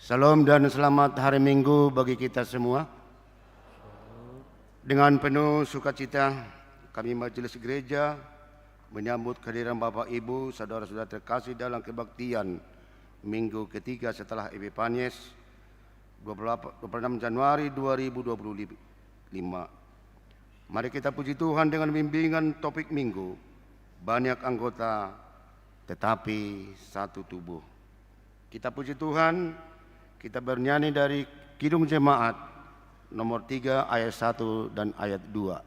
Salam dan selamat hari Minggu bagi kita semua. Dengan penuh sukacita kami Majelis Gereja menyambut kehadiran Bapak Ibu, saudara-saudara terkasih dalam kebaktian Minggu ketiga setelah Epifanies 26 Januari 2025. Mari kita puji Tuhan dengan bimbingan topik Minggu, banyak anggota tetapi satu tubuh. Kita puji Tuhan, kita bernyanyi dari Kidung Jemaat nomor 3 ayat 1 dan ayat 2.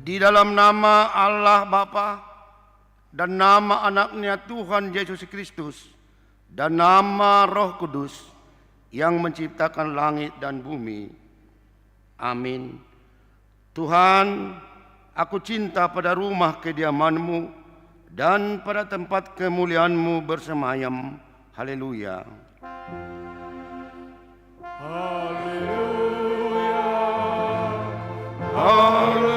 Di dalam nama Allah Bapa dan nama anaknya Tuhan Yesus Kristus dan nama Roh Kudus yang menciptakan langit dan bumi. Amin. Tuhan, aku cinta pada rumah kediaman-Mu dan pada tempat kemuliaan-Mu bersemayam. Haleluya. Haleluya. Haleluya.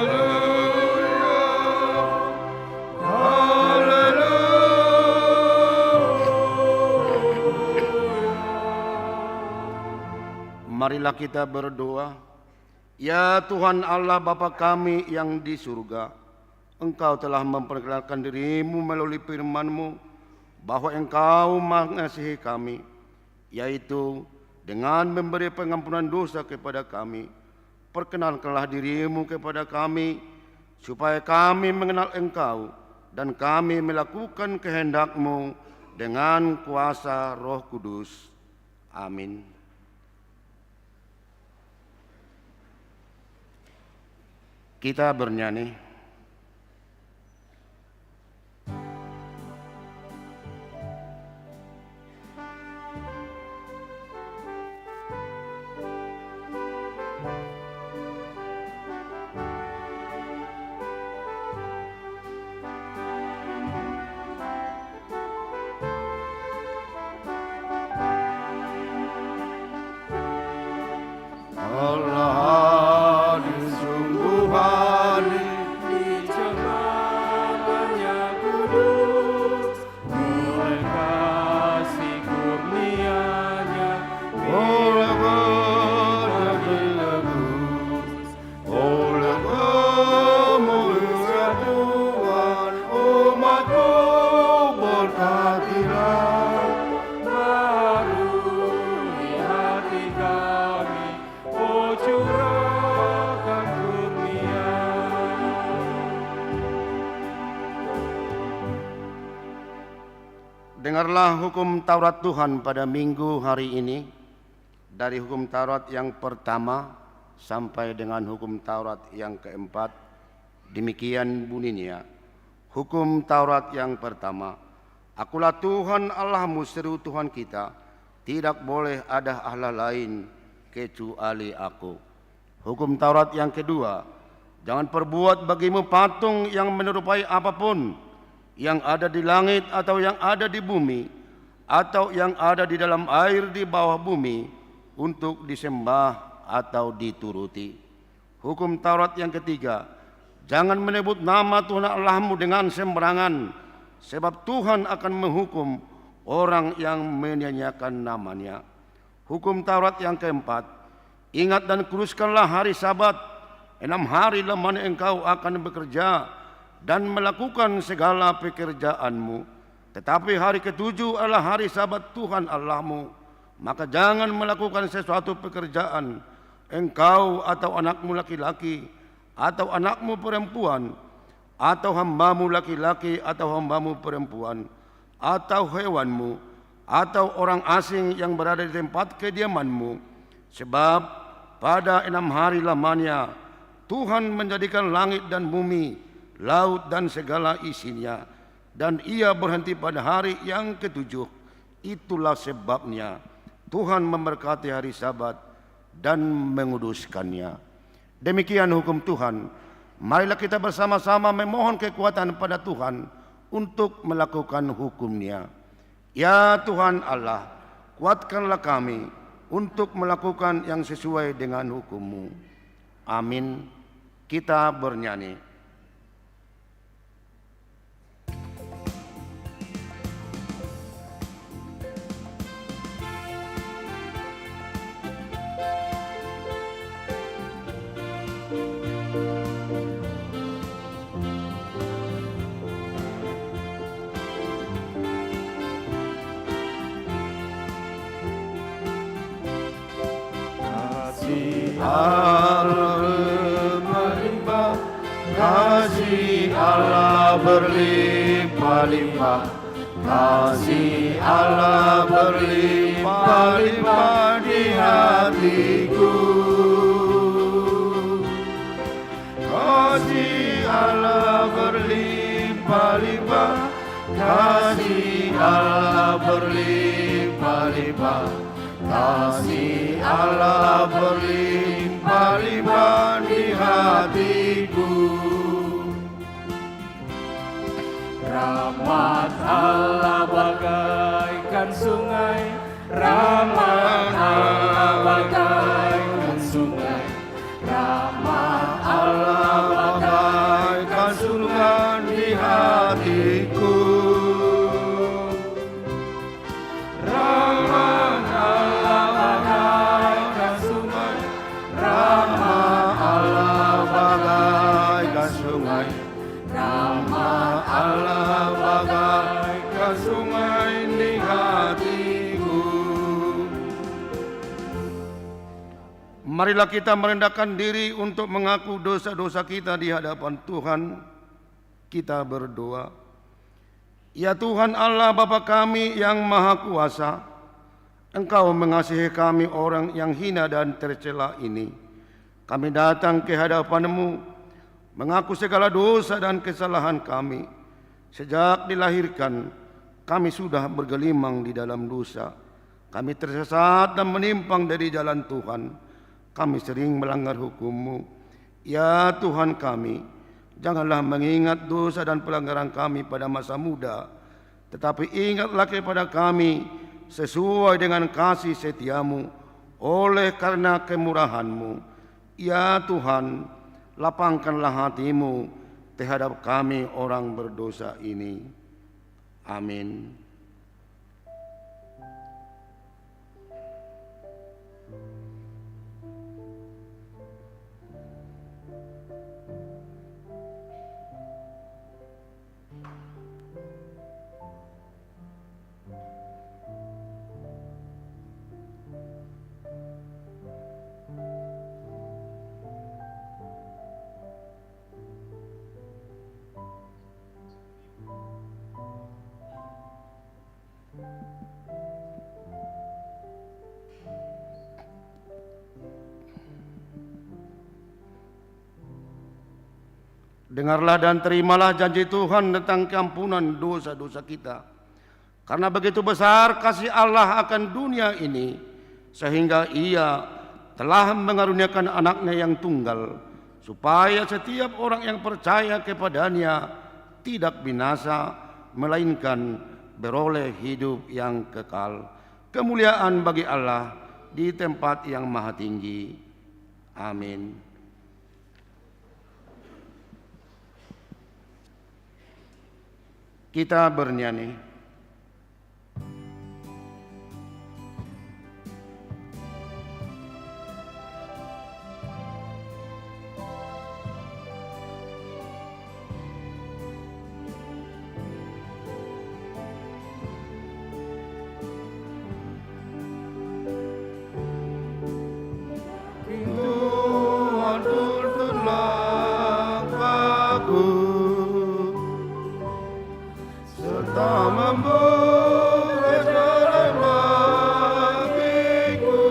Marilah kita berdoa. Ya Tuhan Allah Bapa kami yang di surga, Engkau telah memperkenalkan diri-Mu melalui firman-Mu bahwa Engkau mengasihi kami, yaitu dengan memberi pengampunan dosa kepada kami. Perkenalkanlah diri-Mu kepada kami, supaya kami mengenal Engkau dan kami melakukan kehendak-Mu dengan kuasa Roh Kudus. Amin. Kita bernyanyi. Dengarlah hukum Taurat Tuhan pada minggu hari ini, dari hukum Taurat yang pertama sampai dengan hukum Taurat yang keempat. Demikian bunyinya. Hukum Taurat yang pertama. Akulah Tuhan Allahmu, seru Tuhan kita, tidak boleh ada Allah lain kecuali aku. Hukum Taurat yang kedua. Jangan perbuat bagimu patung yang menyerupai apapun yang ada di langit atau yang ada di bumi atau yang ada di dalam air di bawah bumi untuk disembah atau dituruti. Hukum Taurat yang ketiga. Jangan menyebut nama Tuhan Allahmu dengan sembarangan, sebab Tuhan akan menghukum orang yang menyanyiakan namanya. Hukum Taurat yang keempat. Ingat dan kuduskanlah hari Sabat, 6 hari lamanya engkau akan bekerja dan melakukan segala pekerjaanmu. Tetapi hari ketujuh adalah hari Sabat Tuhan Allahmu. Maka jangan melakukan sesuatu pekerjaan, engkau atau anakmu laki-laki, atau anakmu perempuan, atau hambamu laki-laki atau hambamu perempuan, atau hewanmu, atau orang asing yang berada di tempat kediamanmu. Sebab pada 6 hari lamanya Tuhan menjadikan langit dan bumi, laut dan segala isinya, dan ia berhenti pada hari yang ketujuh. Itulah sebabnya Tuhan memberkati hari Sabat dan menguduskannya. Demikian hukum Tuhan. Marilah kita bersama-sama memohon kekuatan pada Tuhan untuk melakukan hukum-Nya. Ya Tuhan Allah, kuatkanlah kami untuk melakukan yang sesuai dengan hukum-Mu. Amin. Kita bernyanyi. Kasih Allah berlimpah-limpah, kasih Allah berlimpah-limpah di hatiku. Kasih Allah berlimpah-limpah, kasih Allah berlimpah-limpah, kasih Allah berlimpah-limpah di hatiku. Rahmat Allah bagaikan sungai, rahmat Allah bagaikan sungai, rahmat Allah bagaikan sungai di hatiku. Rahmat Allah bagaikan sungai, rahmat Allah bagaikan sungai, rahmat Allah bagaikan sungai di hatiku. Marilah kita merendahkan diri untuk mengaku dosa-dosa kita di hadapan Tuhan. Kita berdoa. Ya Tuhan Allah Bapa kami yang Maha Kuasa, Engkau mengasihi kami orang yang hina dan tercela ini. Kami datang ke hadapan-Mu, mengaku segala dosa dan kesalahan kami. Sejak dilahirkan, kami sudah bergelimang di dalam dosa. Kami tersesat dan menyimpang dari jalan Tuhan. Kami sering melanggar hukum-Mu. Ya Tuhan kami, janganlah mengingat dosa dan pelanggaran kami pada masa muda, tetapi ingatlah kepada kami sesuai dengan kasih setia-Mu oleh karena kemurahan-Mu. Ya Tuhan, lapangkanlah hati-Mu terhadap kami orang berdosa ini. Amin. Dengarlah dan terimalah janji Tuhan tentang keampunan dosa-dosa kita. Karena begitu besar kasih Allah akan dunia ini, sehingga Ia telah mengaruniakan anaknya yang tunggal, supaya setiap orang yang percaya kepadanya tidak binasa, melainkan beroleh hidup yang kekal. Kemuliaan bagi Allah di tempat yang maha tinggi. Amin. Kita bernyanyi. Tuhan tuntunlah aku serta membuka jalan bagiku.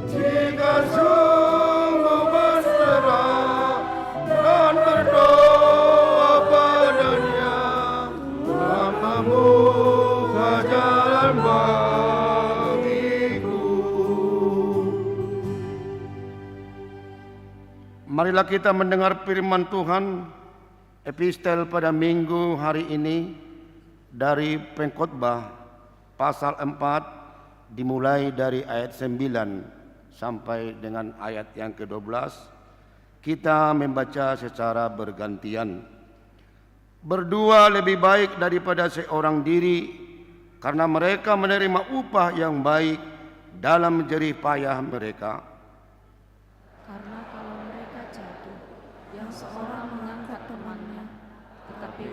Jika sungguh berserah dan berdoa padanya, Tuhan membuka jalan bagiku. Marilah kita mendengar firman Tuhan. Epistel pada minggu hari ini dari Pengkhotbah pasal 4 dimulai dari ayat 9 sampai dengan ayat yang ke-12. Kita membaca secara bergantian. Berdua lebih baik daripada seorang diri, karena mereka menerima upah yang baik dalam jerih payah mereka. Karena kalau mereka jatuh, yang seorang mengangkat temannya, tetapi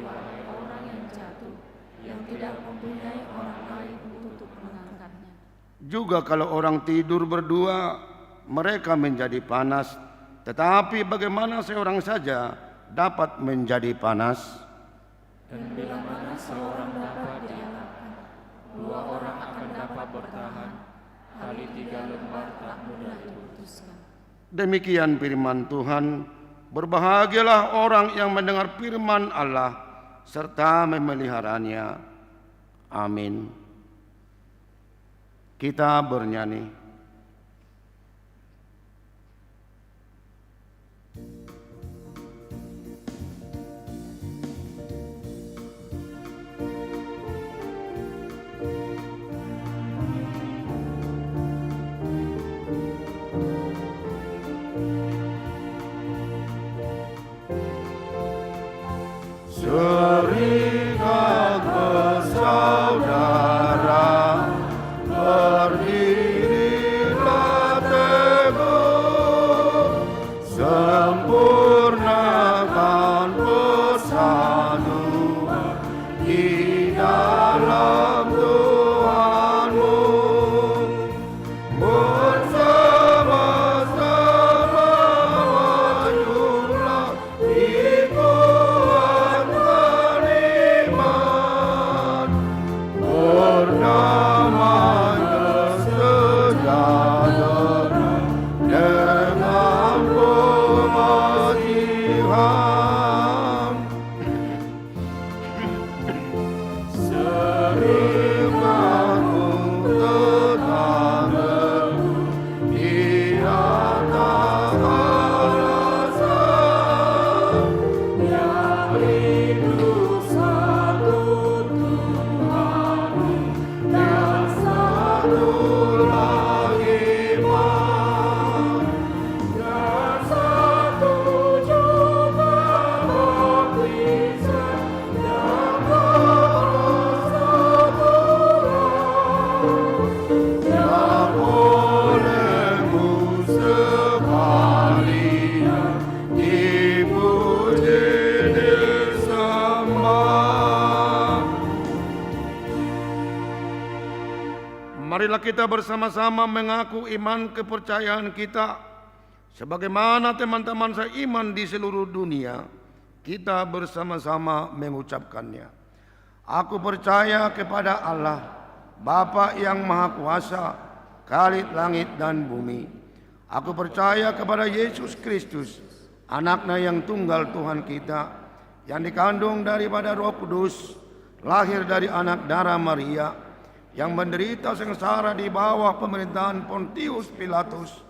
orang yang jatuh, yang tidak mempunyai orang lain untuk mengangkatnya. Juga kalau orang tidur berdua, mereka menjadi panas. Tetapi bagaimana seorang saja dapat menjadi panas? Dan bila mana seorang dapat dielakkan, dua orang akan dapat bertahan. Kali 3 lembar tak mudah diputuskan. Demikian firman Tuhan. Berbahagialah orang yang mendengar firman Allah serta memeliharanya. Amin. Kita bernyanyi. Serikat bersaudara, berdirilah teguh, sempurnakan persatuan di dalam Tuhanmu. Bersama-sama majulah dikuatkan iman, berdamai bersejahtera dengan pematihan. Serikatmu tetap teguh di atas alasan, yaitu satu Tuhan dan satu lagi iman, dan satu juga baptisan dan yang olehmu sekalian dipuji disembah. Marilah kita bersama-sama mengaku iman kepercayaan kita sebagaimana teman-teman seiman di seluruh dunia kita bersama-sama mengucapkannya. Aku percaya kepada Allah, Bapa yang Maha Kuasa, Khalid langit dan bumi. Aku percaya kepada Yesus Kristus, Anaknya yang tunggal Tuhan kita, yang dikandung daripada Roh Kudus, lahir dari anak darah Maria, yang menderita sengsara di bawah pemerintahan Pontius Pilatus,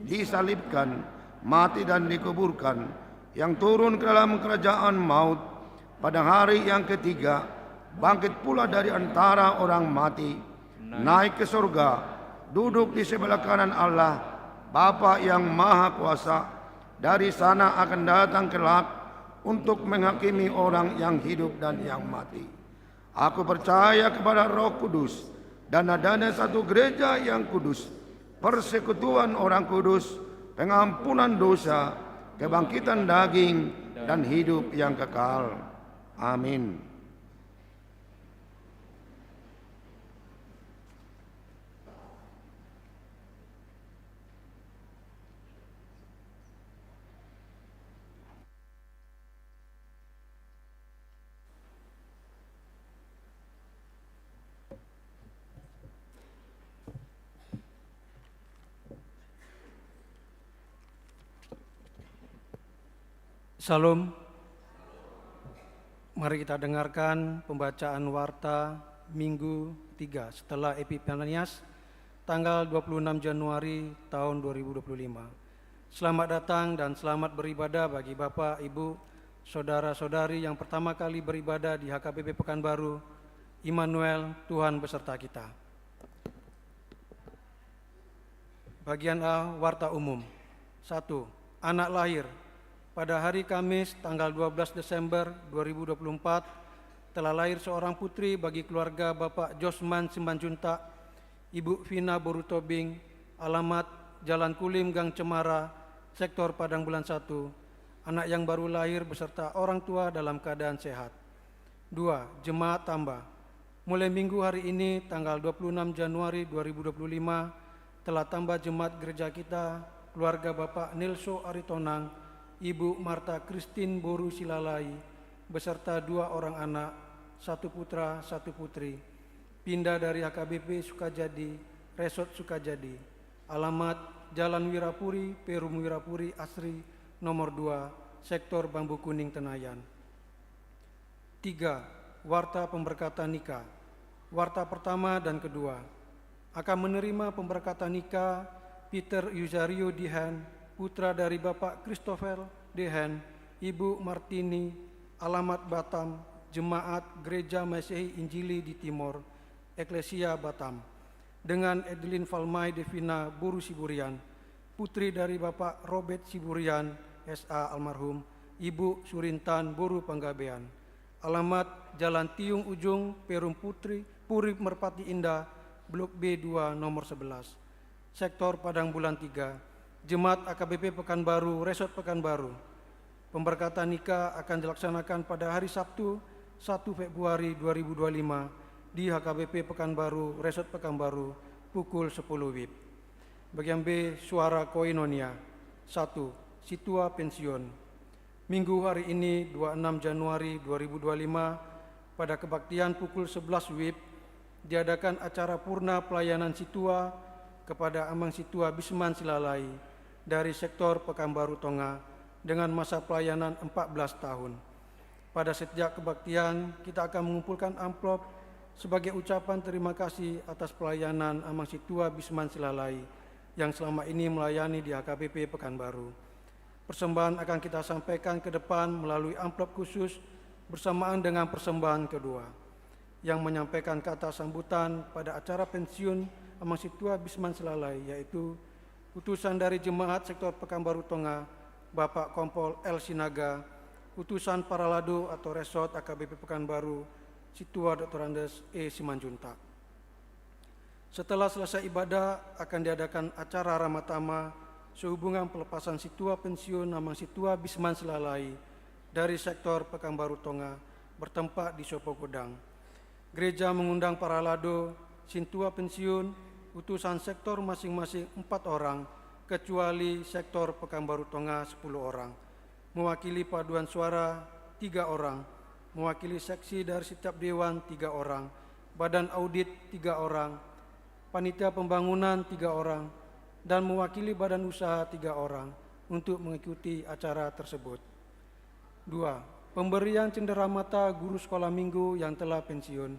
disalibkan, mati dan dikuburkan, yang turun ke dalam kerajaan maut, pada hari yang ketiga, bangkit pula dari antara orang mati, naik ke surga, duduk di sebelah kanan Allah, Bapa yang Maha Kuasa. Dari sana akan datang kelak untuk menghakimi orang yang hidup dan yang mati. Aku percaya kepada Roh Kudus dan adanya satu gereja yang kudus, persekutuan orang kudus, pengampunan dosa, kebangkitan daging, dan hidup yang kekal. Amin. Salam. Mari kita dengarkan pembacaan warta Minggu 3 setelah Epifanias tanggal 26 Januari tahun 2025. Selamat datang dan selamat beribadah bagi Bapak, Ibu, Saudara-saudari yang pertama kali beribadah di HKBP Pekanbaru. Immanuel, Tuhan beserta kita. Bagian A, warta umum. 1. Anak lahir. Pada hari Kamis tanggal 12 Desember 2024 telah lahir seorang putri bagi keluarga Bapak Josman Simanjuntak, Ibu Vina Borutobing, alamat Jalan Kulim Gang Cemara, Sektor Padang Bulan 1, anak yang baru lahir beserta orang tua dalam keadaan sehat. 2. Jemaat tambah. Mulai minggu hari ini tanggal 26 Januari 2025 telah tambah jemaat gereja kita, keluarga Bapak Nilso Aritonang, Ibu Marta Kristin Boru Silalai, beserta 2 orang anak, 1 putra, 1 putri, pindah dari HKBP Sukajadi, Resort Sukajadi, alamat Jalan Wirapuri, Perum Wirapuri Asri, nomor 2, Sektor Bambu Kuning Tenayan. 3. Warta pemberkatan nikah. Warta pertama dan kedua. Akan menerima pemberkatan nikah Peter Yuzario Dihan, putra dari Bapak Christopher Dehen, Ibu Martini, alamat Batam, Jemaat Gereja Masehi Injili di Timor, Eklesia Batam, dengan Edelin Falmai Devina Boru Siburian, putri dari Bapak Robert Siburian, SA almarhum, Ibu Surintan Boru Panggabean, alamat Jalan Tiung Ujung, Perum Puri Merpati Indah, Blok B2 nomor 11, Sektor Padang Bulan 3, Jemaat AKBP Pekanbaru, Resort Pekanbaru. Pemberkatan nikah akan dilaksanakan pada hari Sabtu 1 Februari 2025 di HKBP Pekanbaru, Resort Pekanbaru, pukul 10 WIB. Bagian B, suara koinonia. 1. Situa pensiun. Minggu hari ini 26 Januari 2025 pada kebaktian pukul 11 WIB diadakan acara purna pelayanan situa kepada Amang Situa Bisman Silalai dari Sektor Pekanbaru Tonga dengan masa pelayanan 14 tahun. Pada setiap kebaktian, kita akan mengumpulkan amplop sebagai ucapan terima kasih atas pelayanan Amang Situa Bisman Silalai yang selama ini melayani di HKBP Pekanbaru. Persembahan akan kita sampaikan ke depan melalui amplop khusus bersamaan dengan persembahan kedua, yang menyampaikan kata sambutan pada acara pensiun Amang Situa Bisman Silalai, yaitu utusan dari Jemaat Sektor Pekanbaru Tonga, Bapak Kompol L. Sinaga, utusan Paralado atau Resort AKBP Pekanbaru, Situa Dr. Andes E. Simanjuntak. Setelah selesai ibadah, akan diadakan acara ramatama sehubungan pelepasan situa pensiun Amang Situa Bisman Silalai dari Sektor Pekanbaru Tonga bertempat di Sopo Godang. Gereja mengundang Paralado, Sintua pensiun, utusan sektor masing-masing 4 orang, kecuali Sektor Pekanbaru Tonga 10 orang. Mewakili paduan suara 3 orang, mewakili seksi dari setiap dewan 3 orang, badan audit 3 orang, panitia pembangunan 3 orang, dan mewakili badan usaha 3 orang untuk mengikuti acara tersebut. 2. Pemberian cenderamata guru sekolah minggu yang telah pensiun.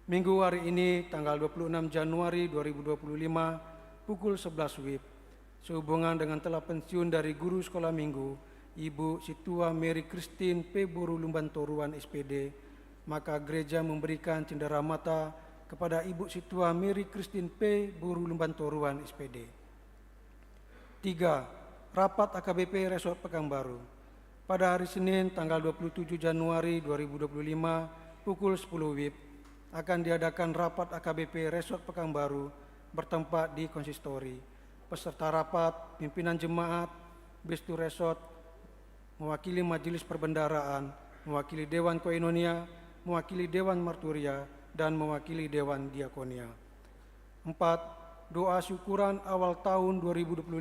Minggu hari ini tanggal 26 Januari 2025 pukul 11 WIB. Sehubungan dengan telah pensiun dari guru sekolah minggu Ibu Situa Mary Christine P. Boru Lumbantoruan SPD, maka gereja memberikan cenderamata kepada Ibu Situa Mary Christine P. Boru Lumbantoruan SPD. 3. Rapat AKBP Resort Pekanbaru. Pada hari Senin tanggal 27 Januari 2025 pukul 10 WIB akan diadakan rapat AKBP Resort Pekanbaru bertempat di konsistori. Peserta rapat, pimpinan jemaat, Bestu Resort, mewakili majelis perbendaraan, mewakili Dewan Koinonia, mewakili Dewan Marturia, dan mewakili Dewan Diakonia. 4. Doa syukuran awal tahun 2025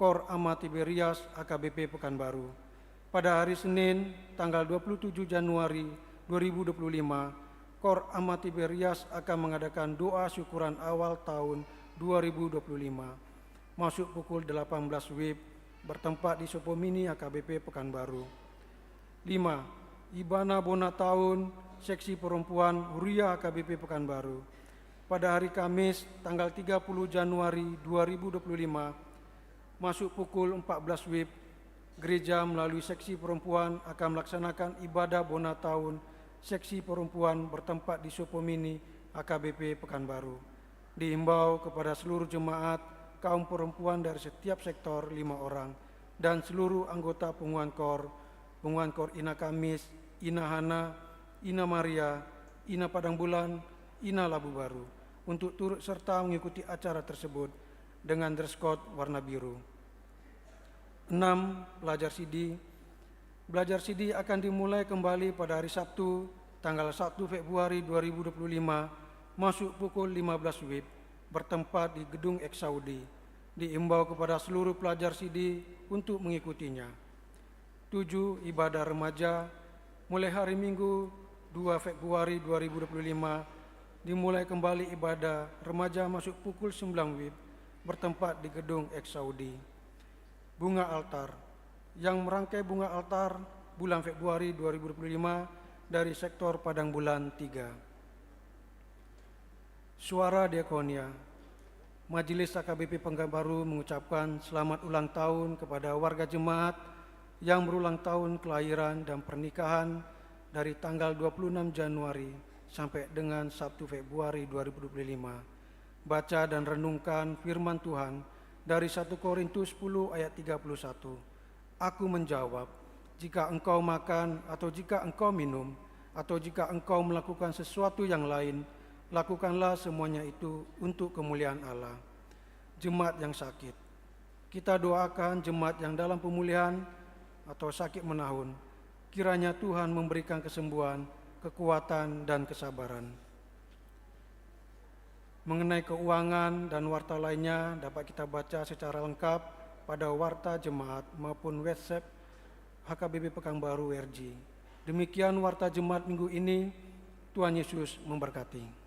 Kor Ama Tiberias AKBP Pekanbaru. Pada hari Senin tanggal 27 Januari 2025, Kor Ama Tiberias akan mengadakan doa syukuran awal tahun 2025 masuk pukul 18 WIB bertempat di Sopomini AKBP Pekanbaru. 5. Ibana Bona Tahun Seksi Perempuan Huria AKBP Pekanbaru. Pada hari Kamis tanggal 30 Januari 2025 masuk pukul 14 WIB, gereja melalui seksi perempuan akan melaksanakan ibadah Bona Tahun Seksi Perempuan bertempat di Sopomini AKBP Pekanbaru. Dihimbau kepada seluruh jemaat kaum perempuan dari setiap sektor 5 orang dan seluruh anggota pengumuman Kor Ina Kamis, Ina Hana, Ina Maria, Ina Padang Bulan, Ina Labu Baru untuk turut serta mengikuti acara tersebut dengan dress code warna biru. 6. Belajar CD. Belajar CD akan dimulai kembali pada hari Sabtu tanggal 1 Februari 2025 masuk pukul 15 WIB bertempat di Gedung Eksaudi. Diimbau kepada seluruh pelajar CD untuk mengikutinya. 7. Ibadah remaja. Mulai hari Minggu 2 Februari 2025 dimulai kembali ibadah remaja masuk pukul 9 WIB bertempat di Gedung Eksaudi. Bunga altar. Yang merangkai bunga altar bulan Februari 2025 dari sektor Padang Bulan 3. Suara Diakonia. Majelis AKBP Pekanbaru mengucapkan selamat ulang tahun kepada warga jemaat yang berulang tahun kelahiran dan pernikahan dari tanggal 26 Januari sampai dengan 1 Februari 2025. Baca dan renungkan firman Tuhan dari 1 Korintus 10 ayat 31. Aku menjawab, jika engkau makan atau jika engkau minum atau jika engkau melakukan sesuatu yang lain, lakukanlah semuanya itu untuk kemuliaan Allah. Jemaat yang sakit. Kita doakan jemaat yang dalam pemulihan atau sakit menahun. Kiranya Tuhan memberikan kesembuhan, kekuatan, dan kesabaran. Mengenai keuangan dan warta lainnya dapat kita baca secara lengkap pada warta jemaat maupun website HKBP Pekanbaru RG. Demikian warta jemaat minggu ini. Tuhan Yesus memberkati.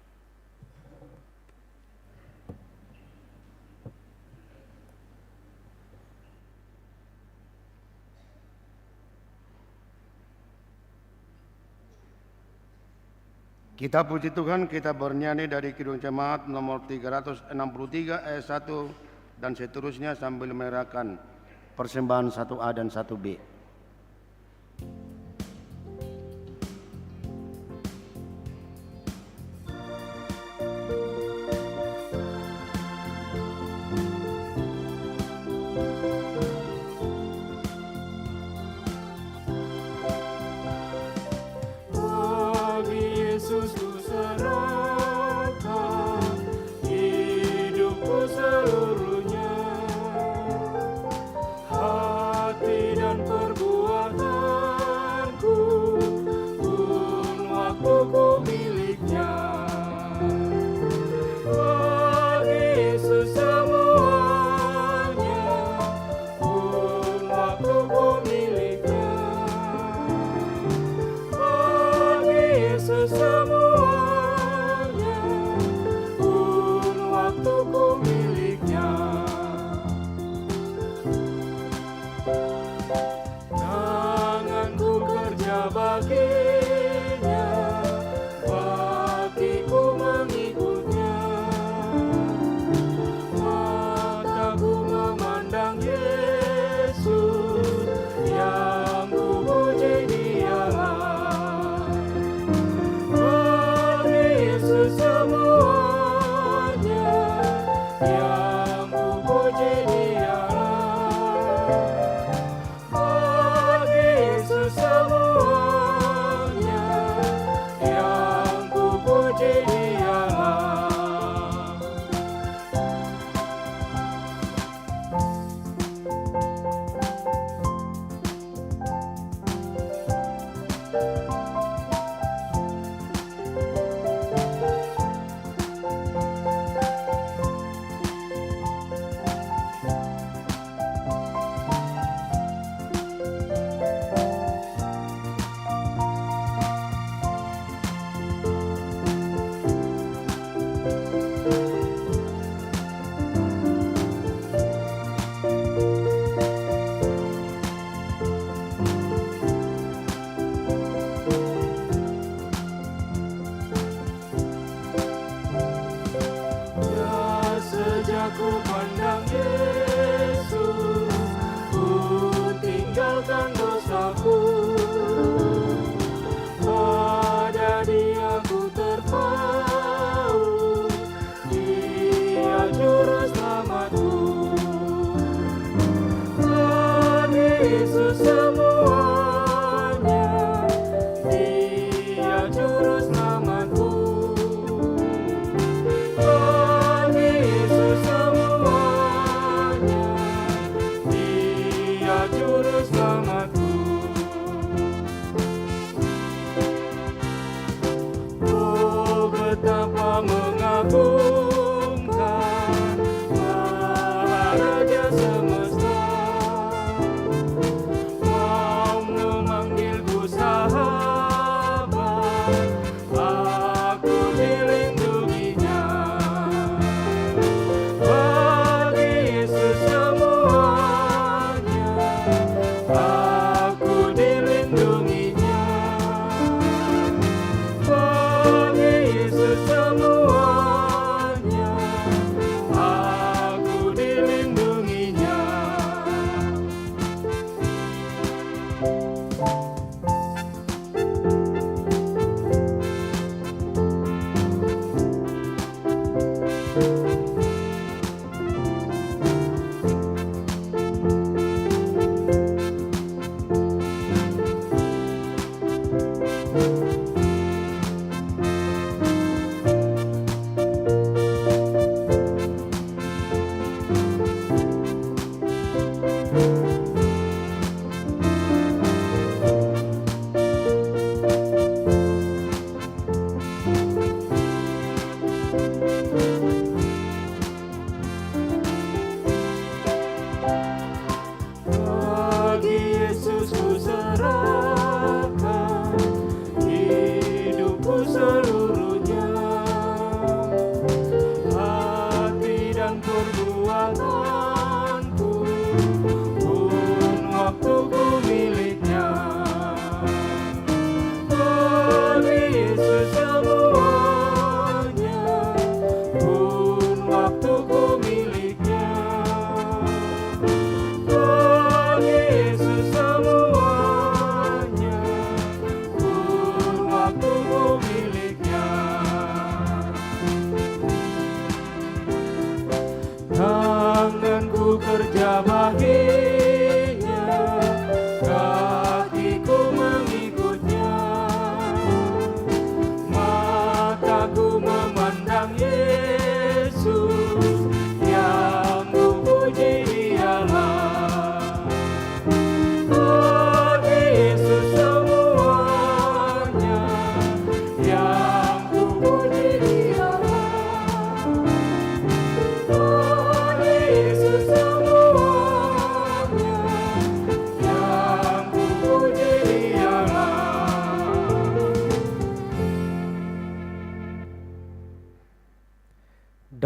Kita puji Tuhan, kita bernyanyi dari Kidung Jemaat nomor 363 ayat 1 dan seterusnya sambil menyerahkan persembahan 1A dan 1B. Yesus ku serahkan hidupku seluruhnya, hati dan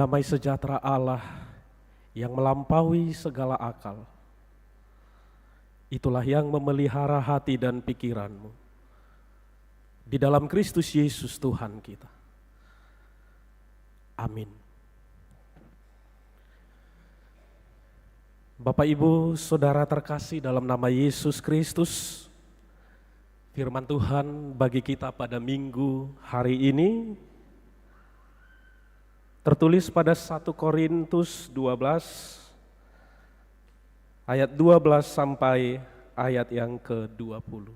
Damai sejahtera Allah yang melampaui segala akal, itulah yang memelihara hati dan pikiranmu di dalam Kristus Yesus Tuhan kita. Amin. Bapak, Ibu, Saudara terkasih dalam nama Yesus Kristus, firman Tuhan bagi kita pada minggu hari ini tertulis pada 1 Korintus 12 ayat 12 sampai ayat yang ke-20.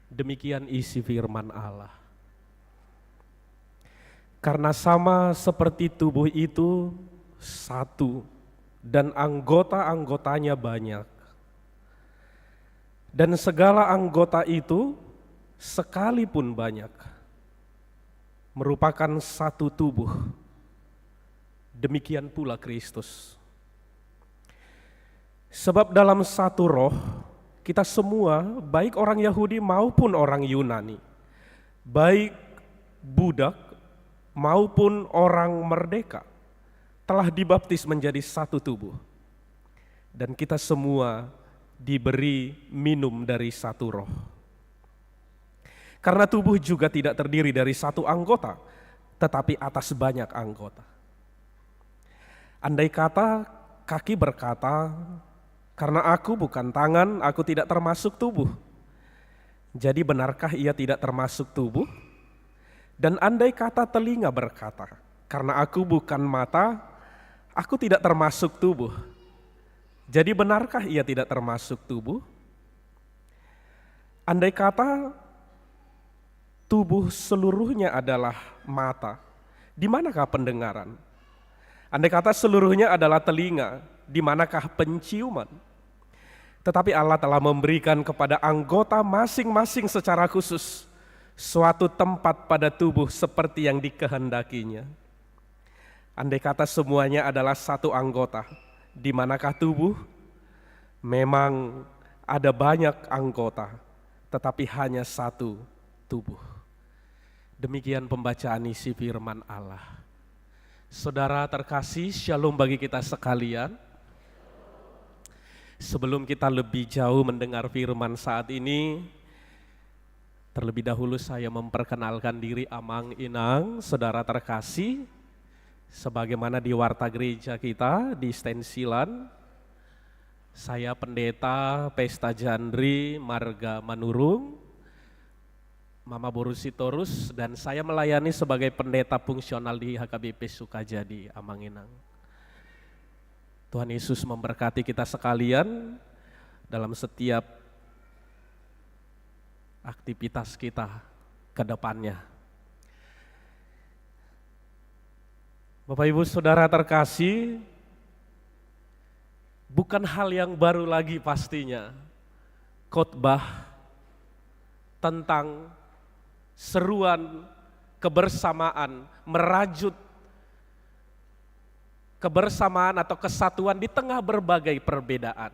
Demikian isi firman Allah. Karena sama seperti tubuh itu satu dan anggota-anggotanya banyak, dan segala anggota itu sekalipun banyak merupakan satu tubuh, demikian pula Kristus. Sebab dalam satu roh, kita semua, baik orang Yahudi maupun orang Yunani, baik budak maupun orang merdeka, telah dibaptis menjadi satu tubuh. Dan kita semua diberi minum dari satu roh. Karena tubuh juga tidak terdiri dari satu anggota, tetapi atas banyak anggota. Andai kata kaki berkata, karena aku bukan tangan, aku tidak termasuk tubuh. Jadi benarkah ia tidak termasuk tubuh? Dan andai kata telinga berkata, karena aku bukan mata, aku tidak termasuk tubuh. Jadi benarkah ia tidak termasuk tubuh? Andai kata tubuh seluruhnya adalah mata, di manakah pendengaran? Andai kata seluruhnya adalah telinga, di manakah penciuman? Tetapi Allah telah memberikan kepada anggota masing-masing secara khusus suatu tempat pada tubuh seperti yang dikehendakinya. Andai kata semuanya adalah satu anggota, di manakah tubuh? Memang ada banyak anggota, tetapi hanya satu tubuh. Demikian pembacaan isi firman Allah. Saudara terkasih, shalom bagi kita sekalian. Sebelum kita lebih jauh mendengar firman saat ini, terlebih dahulu saya memperkenalkan diri Amang Inang, saudara terkasih, sebagaimana di warta gereja kita di stensilan. Saya Pendeta Pesta Jandri Marga Manurung, Mama Borusitorus, dan saya melayani sebagai pendeta fungsional di HKBP Sukajadi, Amanginang. Tuhan Yesus memberkati kita sekalian dalam setiap aktivitas kita ke depannya. Bapak Ibu Saudara terkasih, bukan hal yang baru lagi pastinya khotbah tentang seruan kebersamaan, merajut kebersamaan atau kesatuan di tengah berbagai perbedaan.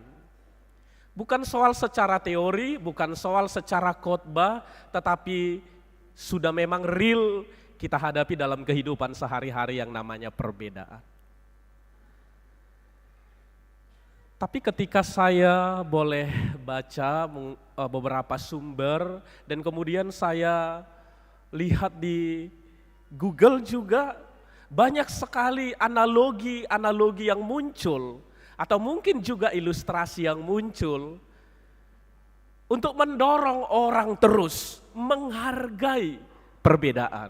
Bukan soal secara teori, bukan soal secara khotbah, tetapi sudah memang real kita hadapi dalam kehidupan sehari-hari yang namanya perbedaan. Tapi ketika saya boleh baca beberapa sumber dan kemudian saya lihat di Google juga banyak sekali analogi yang muncul atau mungkin juga ilustrasi yang muncul untuk mendorong orang terus menghargai perbedaan.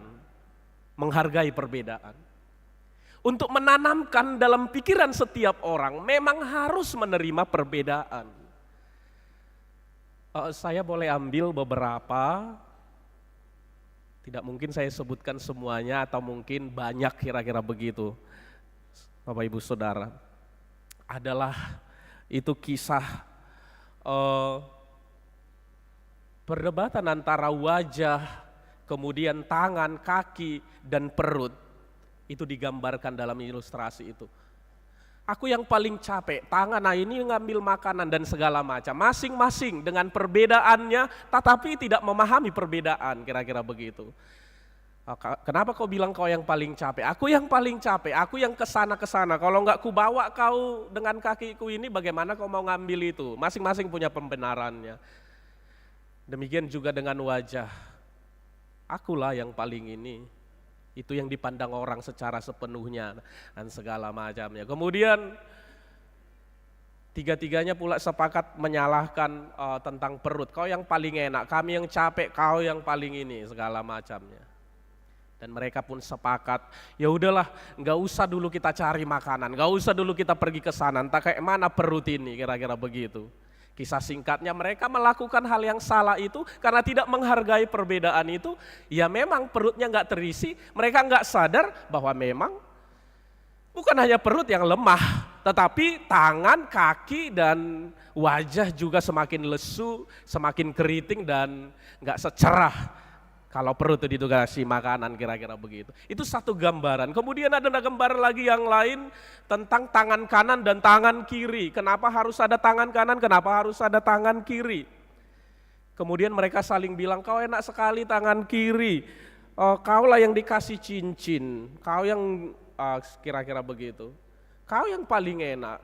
Untuk menanamkan dalam pikiran setiap orang, memang harus menerima perbedaan. Saya boleh ambil beberapa, tidak mungkin saya sebutkan semuanya atau mungkin banyak kira-kira begitu. Bapak Ibu Saudara, adalah itu kisah perdebatan antara wajah, kemudian tangan, kaki, dan perut. Itu digambarkan dalam ilustrasi itu. Aku yang paling capek, tangan ini ngambil makanan dan segala macam. Masing-masing dengan perbedaannya, tetapi tidak memahami perbedaan, kira-kira begitu. Kenapa kau bilang kau yang paling capek? Aku yang paling capek, aku yang kesana-kesana. Kalau enggak ku bawa kau dengan kakiku ini, bagaimana kau mau ngambil itu? Masing-masing punya pembenarannya. Demikian juga dengan wajah. Akulah yang paling ini. Itu yang dipandang orang secara sepenuhnya dan segala macamnya. Kemudian tiga-tiganya pula sepakat menyalahkan tentang perut. Kau yang paling enak, kami yang capek, kau yang paling ini, segala macamnya. Dan mereka pun sepakat, ya udahlah, nggak usah dulu kita cari makanan, nggak usah dulu kita pergi ke sana, entah kayak mana perut ini, kira-kira begitu. Kisah singkatnya mereka melakukan hal yang salah itu karena tidak menghargai perbedaan itu. Ya memang perutnya nggak terisi, mereka nggak sadar bahwa memang bukan hanya perut yang lemah, tetapi tangan, kaki, dan wajah juga semakin lesu, semakin keriting dan nggak secerah kalau perut itu dikasih makanan, kira-kira begitu. Itu satu gambaran. Kemudian ada gambar lagi yang lain tentang tangan kanan dan tangan kiri. Kenapa harus ada tangan kanan, kenapa harus ada tangan kiri? Kemudian mereka saling bilang, kau enak sekali tangan kiri. Kaulah yang dikasih cincin, kau yang kira-kira begitu. Kau yang paling enak.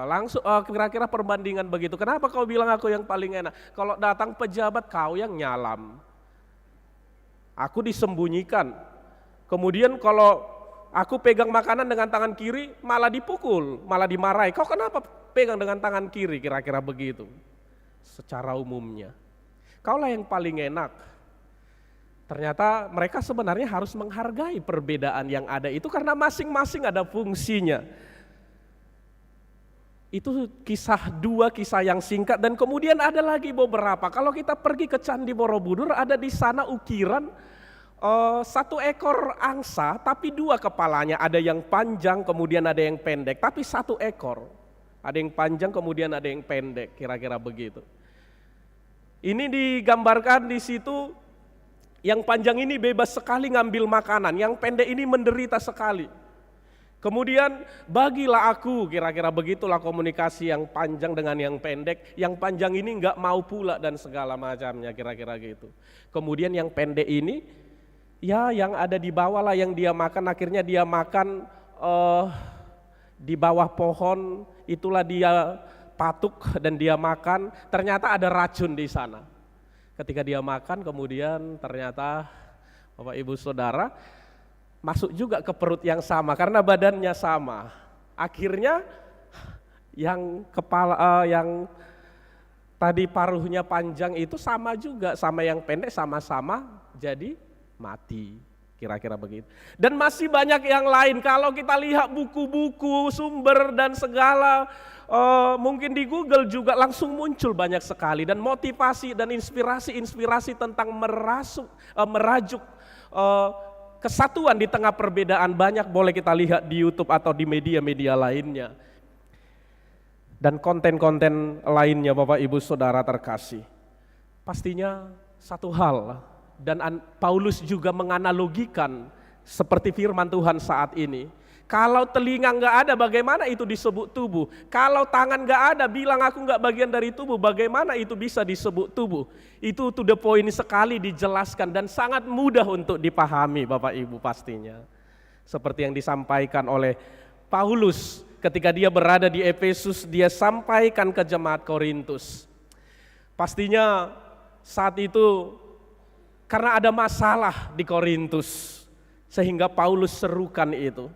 Langsung kira-kira perbandingan begitu. Kenapa kau bilang aku yang paling enak? Kalau datang pejabat, kau yang nyalam. Aku disembunyikan. Kemudian kalau aku pegang makanan dengan tangan kiri malah dipukul, malah dimarahi. Kau kenapa pegang dengan tangan kiri, kira-kira begitu. Secara umumnya. Kaulah yang paling enak. Ternyata mereka sebenarnya harus menghargai perbedaan yang ada itu karena masing-masing ada fungsinya. Itu dua kisah yang singkat dan kemudian ada lagi beberapa. Kalau kita pergi ke Candi Borobudur ada di sana ukiran satu ekor angsa tapi dua kepalanya. Ada yang panjang kemudian ada yang pendek tapi satu ekor. Ada yang panjang kemudian ada yang pendek, kira-kira begitu. Ini digambarkan di situ yang panjang ini bebas sekali ngambil makanan, yang pendek ini menderita sekali. Kemudian bagilah aku, kira-kira begitulah komunikasi yang panjang dengan yang pendek. Yang panjang ini enggak mau pula dan segala macamnya, kira-kira gitu. Kemudian yang pendek ini, ya yang ada di bawah lah yang dia makan. Akhirnya dia makan di bawah pohon, itulah dia patuk dan dia makan. Ternyata ada racun di sana. Ketika dia makan kemudian ternyata Bapak Ibu Saudara, masuk juga ke perut yang sama karena badannya sama. Akhirnya yang yang tadi paruhnya panjang itu sama juga, sama yang pendek sama-sama jadi mati. Kira-kira begitu. Dan masih banyak yang lain. Kalau kita lihat buku-buku, sumber dan segala, mungkin di Google juga langsung muncul banyak sekali. Dan motivasi dan inspirasi tentang merajuk kesatuan di tengah perbedaan banyak boleh kita lihat di YouTube atau di media-media lainnya. Dan konten-konten lainnya Bapak Ibu Saudara terkasih. Pastinya satu hal, dan Paulus juga menganalogikan seperti firman Tuhan saat ini. Kalau telinga nggak ada, bagaimana itu disebut tubuh? Kalau tangan nggak ada, bilang aku nggak bagian dari tubuh, bagaimana itu bisa disebut tubuh? Itu to the point sekali dijelaskan dan sangat mudah untuk dipahami Bapak Ibu pastinya. Seperti yang disampaikan oleh Paulus ketika dia berada di Efesus, dia sampaikan ke jemaat Korintus. Pastinya saat itu karena ada masalah di Korintus, sehingga Paulus serukan itu.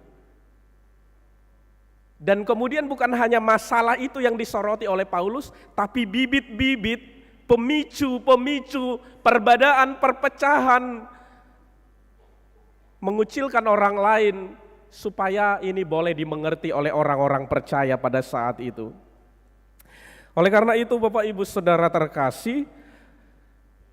Dan kemudian bukan hanya masalah itu yang disoroti oleh Paulus, tapi bibit-bibit, pemicu-pemicu, perbedaan, perpecahan, mengucilkan orang lain, supaya ini boleh dimengerti oleh orang-orang percaya pada saat itu. Oleh karena itu Bapak Ibu Saudara terkasih,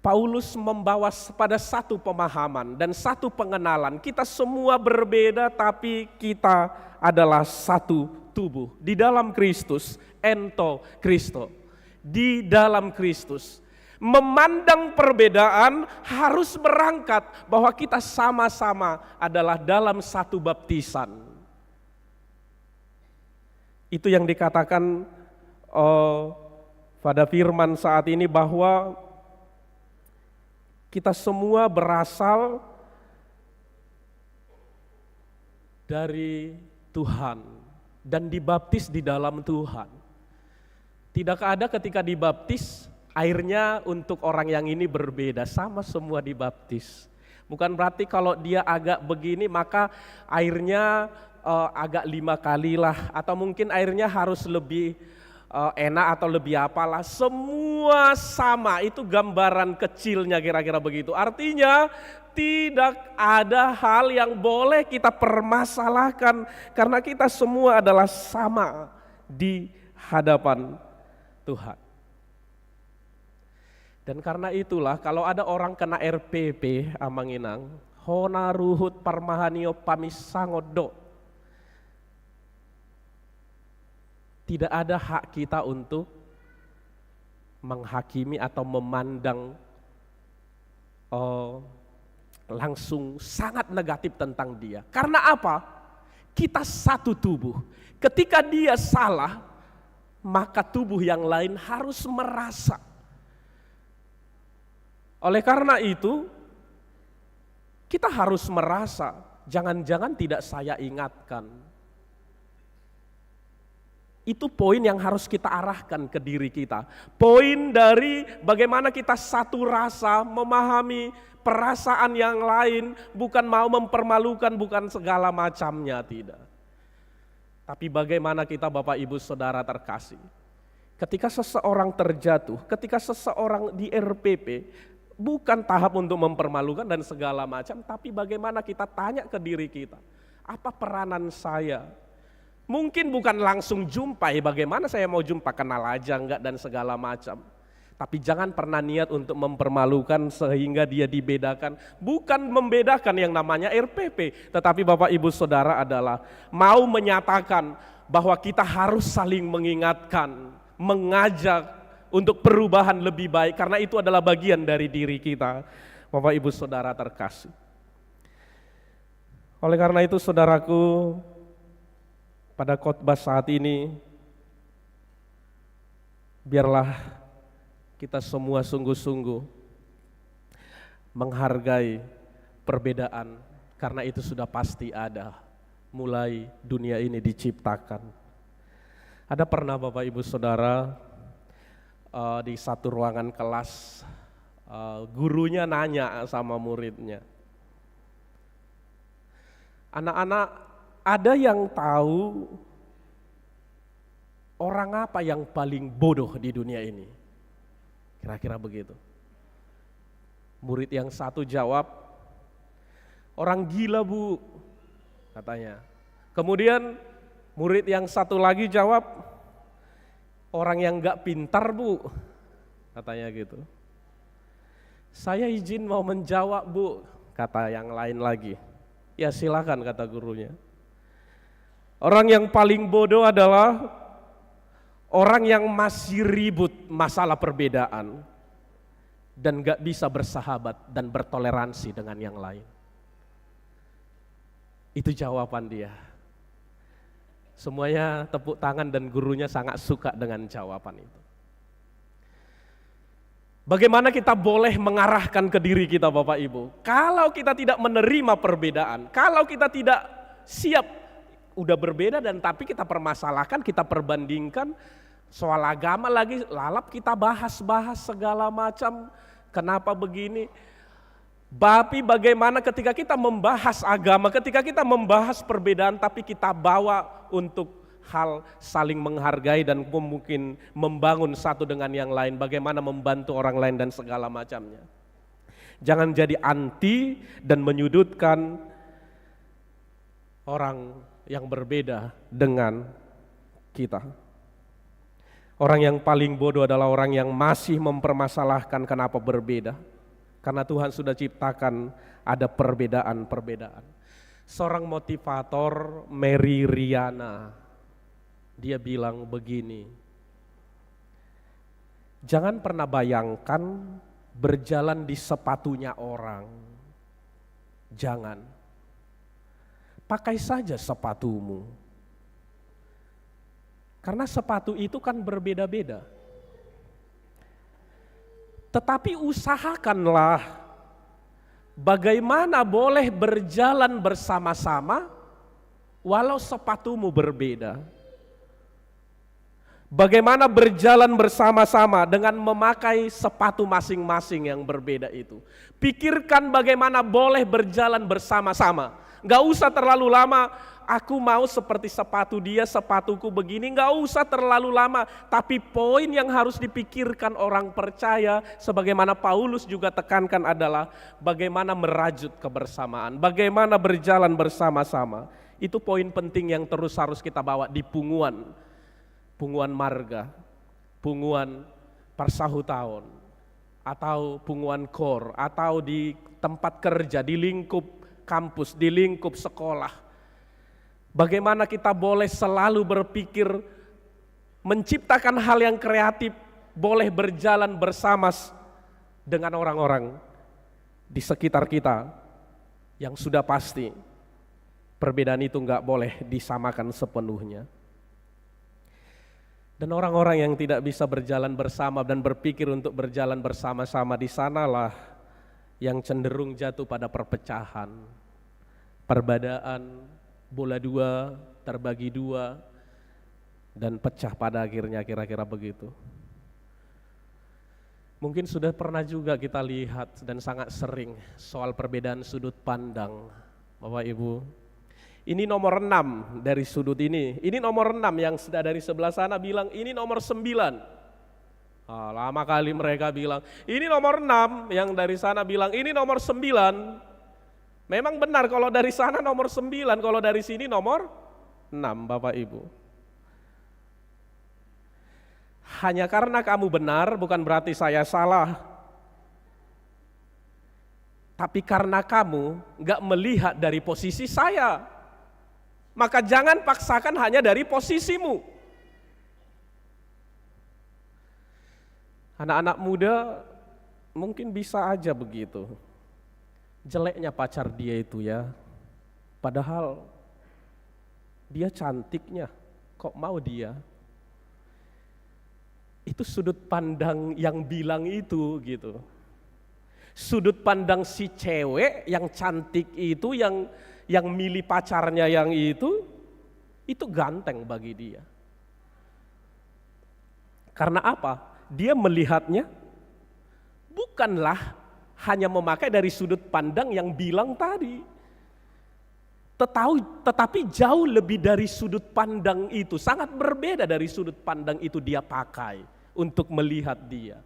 Paulus membawa pada satu pemahaman dan satu pengenalan. Kita semua berbeda tapi kita adalah satu tubuh. Di dalam Kristus, ento Kristo. Di dalam Kristus. Memandang perbedaan harus berangkat bahwa kita sama-sama adalah dalam satu baptisan. Itu yang dikatakan pada firman saat ini bahwa kita semua berasal dari Tuhan dan dibaptis di dalam Tuhan. Tidak ada ketika dibaptis airnya untuk orang yang ini berbeda, sama semua dibaptis. Bukan berarti kalau dia agak begini maka airnya agak 5 kali lah, atau mungkin airnya harus lebih enak atau lebih apalah. Semua sama, itu gambaran kecilnya kira-kira begitu. Artinya tidak ada hal yang boleh kita permasalahkan karena kita semua adalah sama di hadapan Tuhan. Dan karena itulah kalau ada orang kena RPP Amanginang, hona ruhut parmahanio pamisangodo, tidak ada hak kita untuk menghakimi atau memandang langsung sangat negatif tentang dia. Karena apa? Kita satu tubuh. Ketika dia salah, maka tubuh yang lain harus merasa. Oleh karena itu, kita harus merasa, jangan-jangan tidak saya ingatkan. Itu poin yang harus kita arahkan ke diri kita. Poin dari bagaimana kita satu rasa, memahami perasaan yang lain, bukan mau mempermalukan, bukan segala macamnya, tidak. Tapi bagaimana kita Bapak Ibu Saudara terkasih, ketika seseorang terjatuh, ketika seseorang di RPP, bukan tahap untuk mempermalukan dan segala macam, tapi bagaimana kita tanya ke diri kita, apa peranan saya? Mungkin bukan langsung jumpai, bagaimana saya mau jumpa, kenal aja enggak dan segala macam. Tapi jangan pernah niat untuk mempermalukan sehingga dia dibedakan. Bukan membedakan yang namanya RPP, tetapi Bapak Ibu Saudara adalah mau menyatakan bahwa kita harus saling mengingatkan, mengajak untuk perubahan lebih baik, karena itu adalah bagian dari diri kita, Bapak Ibu Saudara terkasih. Oleh karena itu saudaraku, pada khotbah saat ini, biarlah kita semua sungguh-sungguh menghargai perbedaan, karena itu sudah pasti ada, mulai dunia ini diciptakan. Ada pernah Bapak Ibu Saudara, di satu ruangan kelas, gurunya nanya sama muridnya, anak-anak, ada yang tahu orang apa yang paling bodoh di dunia ini? Kira-kira begitu. Murid yang satu jawab, orang gila Bu, katanya. Kemudian murid yang satu lagi jawab, orang yang gak pintar Bu, katanya gitu. Saya izin mau menjawab Bu, kata yang lain lagi. Ya silakan, kata gurunya. Orang yang paling bodoh adalah orang yang masih ribut masalah perbedaan dan gak bisa bersahabat dan bertoleransi dengan yang lain. Itu jawaban dia. Semuanya tepuk tangan dan gurunya sangat suka dengan jawaban itu. Bagaimana kita boleh mengarahkan ke diri kita Bapak Ibu? Kalau kita tidak menerima perbedaan, kalau kita tidak siap, udah berbeda dan tapi kita permasalahkan, kita perbandingkan, soal agama lagi lalap kita bahas-bahas segala macam, kenapa begini? Tapi bagaimana ketika kita membahas agama, ketika kita membahas perbedaan tapi kita bawa untuk hal saling menghargai dan mungkin membangun satu dengan yang lain, bagaimana membantu orang lain dan segala macamnya. Jangan jadi anti dan menyudutkan orang yang berbeda dengan kita. Orang yang paling bodoh adalah orang yang masih mempermasalahkan kenapa berbeda. Karena Tuhan sudah ciptakan ada perbedaan-perbedaan. Seorang motivator, Mary Riana, dia bilang begini, jangan pernah bayangkan berjalan di sepatunya orang. Jangan. Pakai saja sepatumu. Karena sepatu itu kan berbeda-beda. Tetapi usahakanlah bagaimana boleh berjalan bersama-sama walau sepatumu berbeda. Bagaimana berjalan bersama-sama dengan memakai sepatu masing-masing yang berbeda itu. Pikirkan bagaimana boleh berjalan bersama-sama. Gak usah terlalu lama, aku mau seperti sepatu dia, sepatuku begini. Gak usah terlalu lama, tapi poin yang harus dipikirkan orang percaya, sebagaimana Paulus juga tekankan adalah bagaimana merajut kebersamaan, bagaimana berjalan bersama-sama. Itu poin penting yang terus harus kita bawa di punguan marga, punguan persahutahun, atau punguan kor, atau di tempat kerja, di lingkup kampus, di lingkup sekolah. Bagaimana kita boleh selalu berpikir menciptakan hal yang kreatif, boleh berjalan bersama dengan orang-orang di sekitar kita yang sudah pasti perbedaan itu enggak boleh disamakan sepenuhnya. Dan orang-orang yang tidak bisa berjalan bersama dan berpikir untuk berjalan bersama-sama, di sanalah yang cenderung jatuh pada perpecahan, perbedaan, bola dua, terbagi dua, dan pecah pada akhirnya, kira-kira begitu. Mungkin sudah pernah juga kita lihat dan sangat sering soal perbedaan sudut pandang, Bapak Ibu. Ini nomor 6 dari sudut ini nomor 6, yang sudah dari sebelah sana bilang ini nomor 9. Lama kali mereka bilang ini nomor 6, yang dari sana bilang ini nomor 9. Memang benar kalau dari sana nomor 9, kalau dari sini nomor 6, Bapak Ibu. Hanya karena kamu benar bukan berarti saya salah. Tapi karena kamu gak melihat dari posisi saya, maka jangan paksakan hanya dari posisimu. Anak-anak muda mungkin bisa aja begitu. Jeleknya pacar dia itu ya, padahal dia cantiknya, kok mau dia? Itu sudut pandang yang bilang itu gitu. Sudut pandang si cewek yang cantik itu, yang milih pacarnya yang itu ganteng bagi dia. Karena apa? Dia melihatnya bukanlah hanya memakai dari sudut pandang yang bilang tadi. Tetapi jauh lebih dari sudut pandang itu, sangat berbeda dari sudut pandang itu dia pakai untuk melihat dia.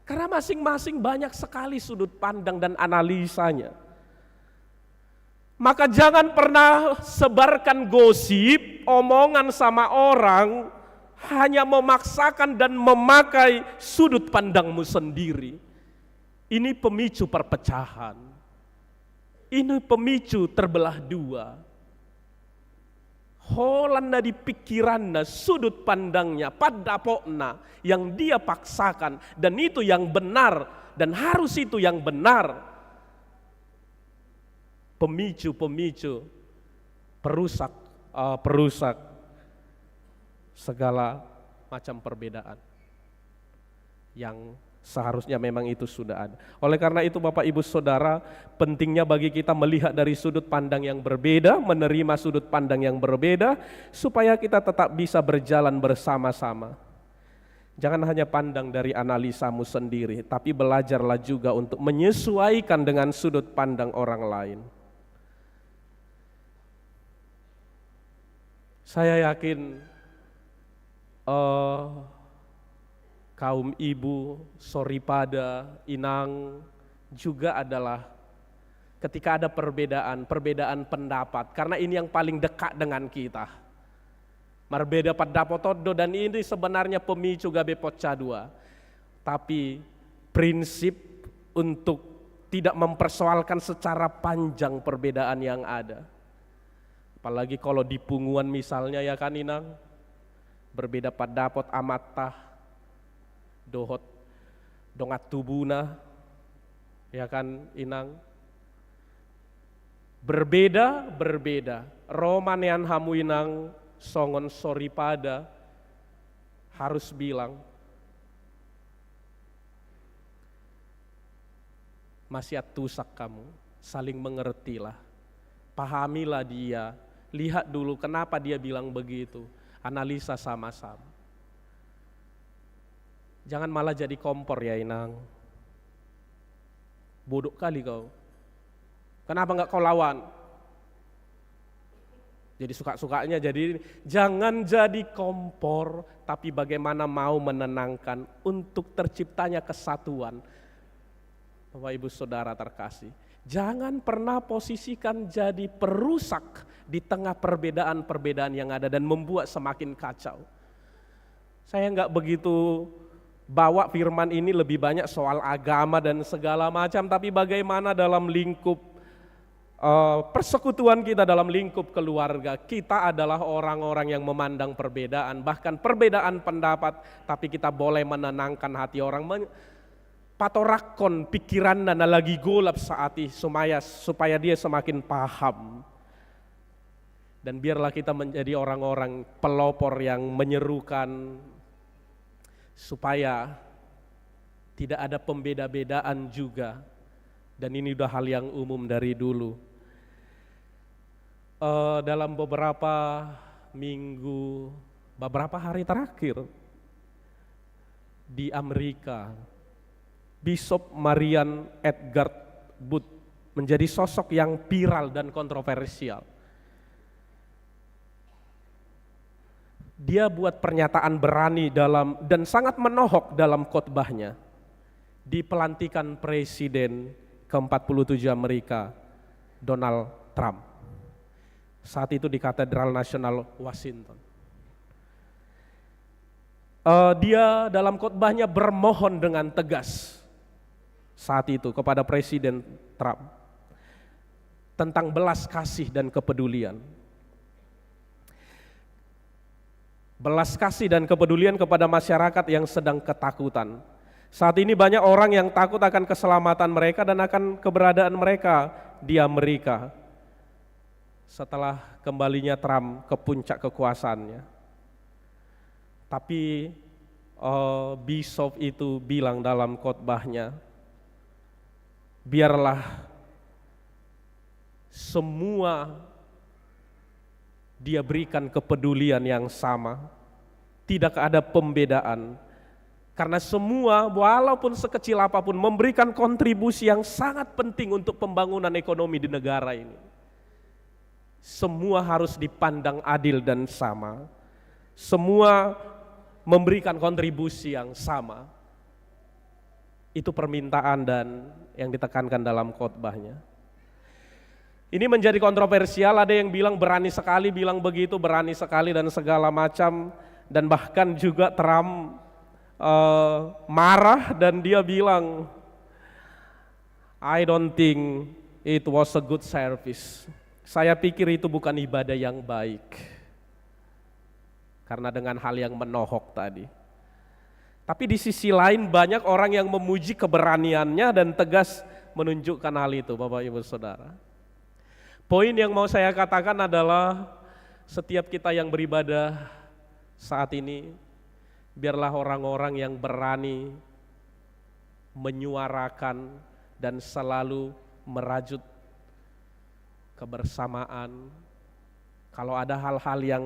Karena masing-masing banyak sekali sudut pandang dan analisanya. Maka jangan pernah sebarkan gosip, omongan sama orang, hanya memaksakan dan memakai sudut pandangmu sendiri. Ini pemicu perpecahan. Ini pemicu terbelah dua. Holanda di pikirannya, sudut pandangnya, padapokna yang dia paksakan, dan itu yang benar, dan harus itu yang benar. Pemicu perusak segala macam perbedaan yang seharusnya memang itu sudah ada. Oleh karena itu Bapak Ibu Saudara, pentingnya bagi kita melihat dari sudut pandang yang berbeda, menerima sudut pandang yang berbeda, supaya kita tetap bisa berjalan bersama-sama. Jangan hanya pandang dari analisamu sendiri, tapi belajarlah juga untuk menyesuaikan dengan sudut pandang orang lain. Saya yakin kaum ibu, Soripada, Inang juga adalah ketika ada perbedaan pendapat, karena ini yang paling dekat dengan kita. Berbeda pendapat todo, dan ini sebenarnya pemicu gabe pecah dua. Tapi prinsip untuk tidak mempersoalkan secara panjang perbedaan yang ada. Apalagi kalau di punguan misalnya ya kan Inang, berbeda pendapat amatah, dohot dongat tubuna, ya kan Inang, berbeda romanean hamu Inang songon Soripada harus bilang masih tusak kamu, saling mengertilah, pahamilah dia, lihat dulu kenapa dia bilang begitu, analisa sama-sama. Jangan malah jadi kompor ya Inang. Bodoh kali kau. Kenapa enggak kau lawan? Jadi suka-sukanya jadi, jangan jadi kompor, tapi bagaimana mau menenangkan untuk terciptanya kesatuan. Bapak Ibu Saudara terkasih, jangan pernah posisikan jadi perusak di tengah perbedaan-perbedaan yang ada dan membuat semakin kacau. Saya enggak begitu bawa firman ini lebih banyak soal agama dan segala macam, tapi bagaimana dalam lingkup persekutuan kita, dalam lingkup keluarga, kita adalah orang-orang yang memandang perbedaan, bahkan perbedaan pendapat, tapi kita boleh menenangkan hati orang, patorakon pikiran dan lagi golap saat ini, supaya dia semakin paham. Dan biarlah kita menjadi orang-orang pelopor yang menyerukan, supaya tidak ada pembeda-bedaan juga, dan ini udah hal yang umum dari dulu. Dalam beberapa minggu, beberapa hari terakhir di Amerika, Bishop Marian Edgard Booth menjadi sosok yang viral dan kontroversial. Dia buat pernyataan berani dan sangat menohok dalam khotbahnya di pelantikan Presiden ke-47 Amerika, Donald Trump. Saat itu di Katedral Nasional Washington. Dia dalam khotbahnya bermohon dengan tegas saat itu kepada Presiden Trump tentang belas kasih dan kepedulian. Belas kasih dan kepedulian kepada masyarakat yang sedang ketakutan. Saat ini banyak orang yang takut akan keselamatan mereka dan akan keberadaan mereka di Amerika setelah kembalinya Trump ke puncak kekuasaannya. Tapi Bishop itu bilang dalam khotbahnya, biarlah semua dia berikan kepedulian yang sama, tidak ada pembedaan, karena semua walaupun sekecil apapun memberikan kontribusi yang sangat penting untuk pembangunan ekonomi di negara ini. semua harus dipandang adil dan sama, semua memberikan kontribusi yang sama. Itu permintaan dan yang ditekankan dalam khotbahnya. Ini menjadi kontroversial, ada yang bilang berani sekali bilang begitu, berani sekali dan segala macam, dan bahkan juga Trump marah dan dia bilang, I don't think it was a good service. Saya pikir itu bukan ibadah yang baik. Karena dengan hal yang menohok tadi. Tapi di sisi lain banyak orang yang memuji keberaniannya dan tegas menunjukkan hal itu, Bapak Ibu Saudara. Poin yang mau saya katakan adalah setiap kita yang beribadah saat ini, biarlah orang-orang yang berani menyuarakan dan selalu merajut kebersamaan. Kalau ada hal-hal yang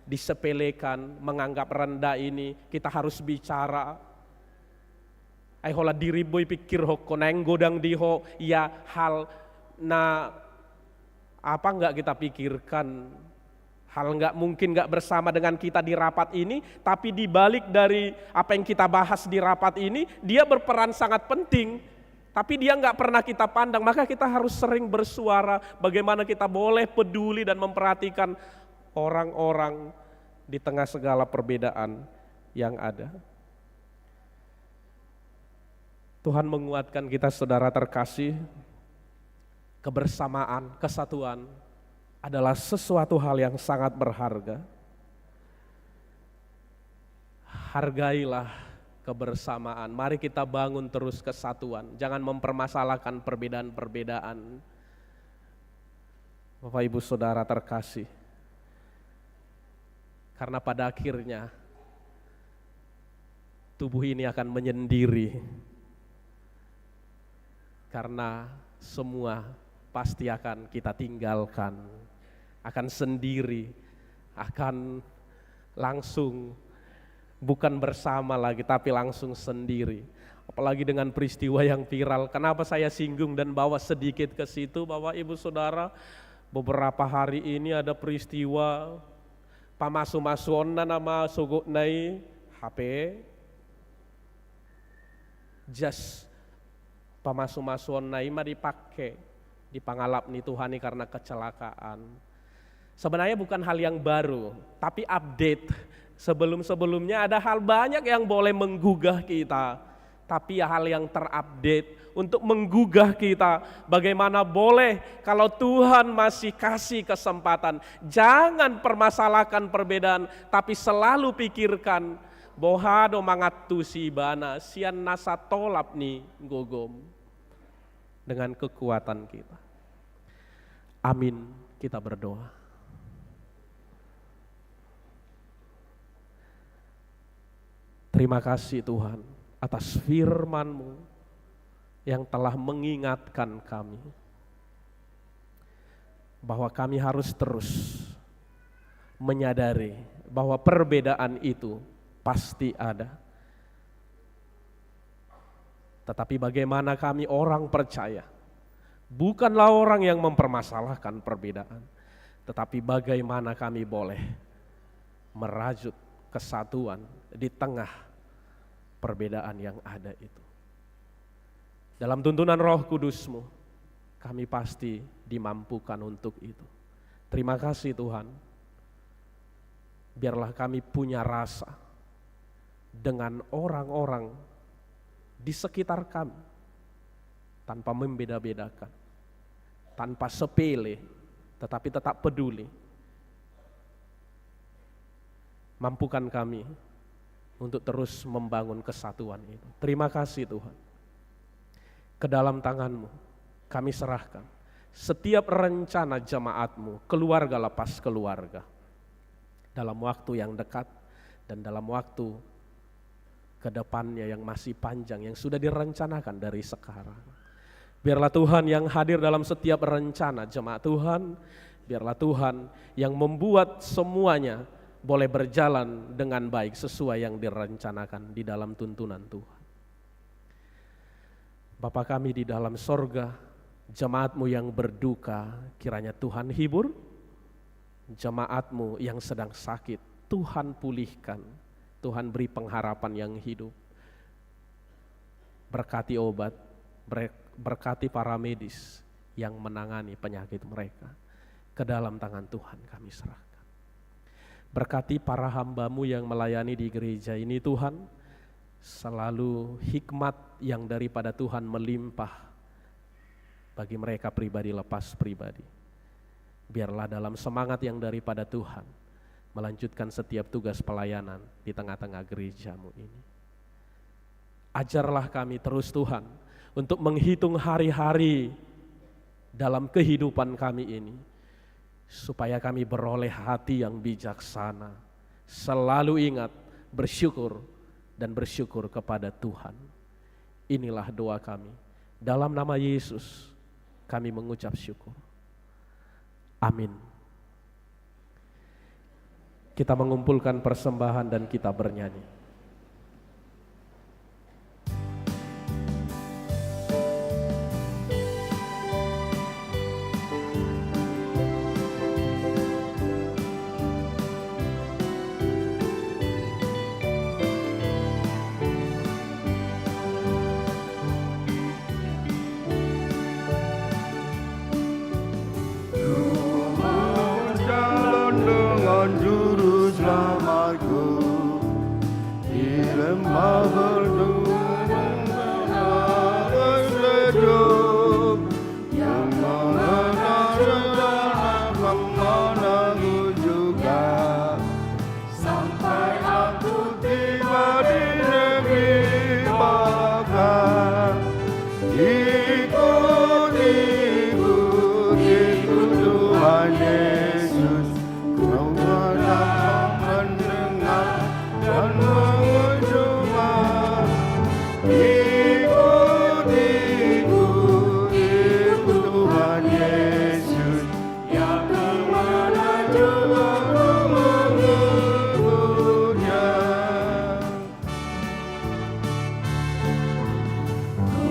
disepelekan, menganggap rendah ini, kita harus bicara. Ay hola diri boy pikir ho koneng godang diho ya hal na apa enggak kita pikirkan, hal enggak mungkin enggak bersama dengan kita di rapat ini, tapi di balik dari apa yang kita bahas di rapat ini, dia berperan sangat penting, tapi dia enggak pernah kita pandang. Maka kita harus sering bersuara bagaimana kita boleh peduli dan memperhatikan orang-orang di tengah segala perbedaan yang ada. Tuhan menguatkan kita saudara terkasih. Kebersamaan, kesatuan adalah sesuatu hal yang sangat berharga. Hargailah kebersamaan. Mari kita bangun terus kesatuan. Jangan mempermasalahkan perbedaan-perbedaan. Bapak Ibu Saudara terkasih. Karena pada akhirnya tubuh ini akan menyendiri. Karena semua pasti akan kita tinggalkan, akan sendiri, akan langsung bukan bersama lagi tapi langsung sendiri. Apalagi dengan peristiwa yang viral. Kenapa saya singgung dan bawa sedikit ke situ, Bapak Ibu Saudara? Beberapa hari ini ada peristiwa pamasu-masuon na nama sugut nai HP jas pamasu-masuon nai mah dipakai di pangalap nih Tuhan ini karena kecelakaan. Sebenarnya bukan hal yang baru, tapi update. Sebelum-sebelumnya ada hal banyak yang boleh menggugah kita, tapi hal yang terupdate untuk menggugah kita. Bagaimana boleh kalau Tuhan masih kasih kesempatan, jangan permasalahkan perbedaan, tapi selalu pikirkan bohado mangatu si bana sian nasa tolap nih gogom. Dengan kekuatan kita. Amin, kita berdoa. Terima kasih Tuhan atas firman-Mu yang telah mengingatkan kami bahwa kami harus terus menyadari bahwa perbedaan itu pasti ada. Tetapi bagaimana kami orang percaya, bukanlah orang yang mempermasalahkan perbedaan, tetapi bagaimana kami boleh merajut kesatuan di tengah perbedaan yang ada itu. Dalam tuntunan Roh Kudus-Mu, kami pasti dimampukan untuk itu. Terima kasih Tuhan, biarlah kami punya rasa dengan orang-orang di sekitar kami, tanpa membeda-bedakan, tanpa sepele, tetapi tetap peduli. Mampukan kami untuk terus membangun kesatuan itu. Terima kasih Tuhan. Ke dalam tangan-Mu kami serahkan setiap rencana jemaat-Mu, keluarga lepas keluarga, dalam waktu yang dekat dan dalam waktu ke depannya yang masih panjang, yang sudah direncanakan dari sekarang. Biarlah Tuhan yang hadir dalam setiap rencana jemaat Tuhan, biarlah Tuhan yang membuat semuanya boleh berjalan dengan baik sesuai yang direncanakan di dalam tuntunan Tuhan. Bapa kami di dalam sorga, jemaat-Mu yang berduka, kiranya Tuhan hibur, jemaat-Mu yang sedang sakit, Tuhan pulihkan, Tuhan beri pengharapan yang hidup. Berkati obat, berkati para medis yang menangani penyakit mereka. Ke dalam tangan Tuhan kami serahkan. Berkati para hamba-Mu yang melayani di gereja ini Tuhan, selalu hikmat yang daripada Tuhan melimpah bagi mereka pribadi lepas pribadi. Biarlah dalam semangat yang daripada Tuhan melanjutkan setiap tugas pelayanan di tengah-tengah gereja-Mu ini. Ajarlah kami terus Tuhan untuk menghitung hari-hari dalam kehidupan kami ini, supaya kami beroleh hati yang bijaksana, selalu ingat bersyukur dan bersyukur kepada Tuhan. Inilah doa kami. Dalam nama Yesus kami mengucap syukur. Amin. Kita mengumpulkan persembahan dan kita bernyanyi. Jalan dengan juru selamatku di lembah berdungan hidup, yang mengenal kemana-ku juga, sampai aku tiba di negeri bakar. Ikut Tuhan Yesus, kau dapat mendengar dan mengunjungi. Ikut Tuhan Yesus, yang kemana juga kau mengikutnya. Ku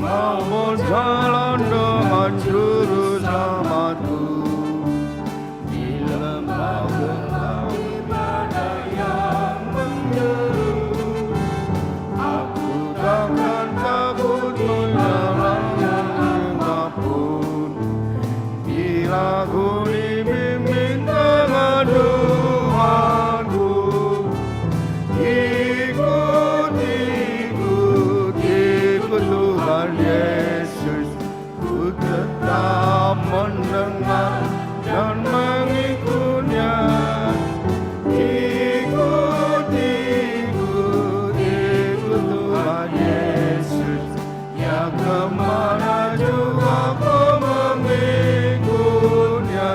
mau berjalan dengan juru selamatku di lembah gelap badai yang menyeru. Aku takkan takut menjalankan apapun, bila ku dibimbing dengan Tuhanku. Ikut Tuhan Yesus, ku tetap mendengar dan mengikutnya. Ikut Tuhan Yesus, yang kemana juga kau mengikutnya.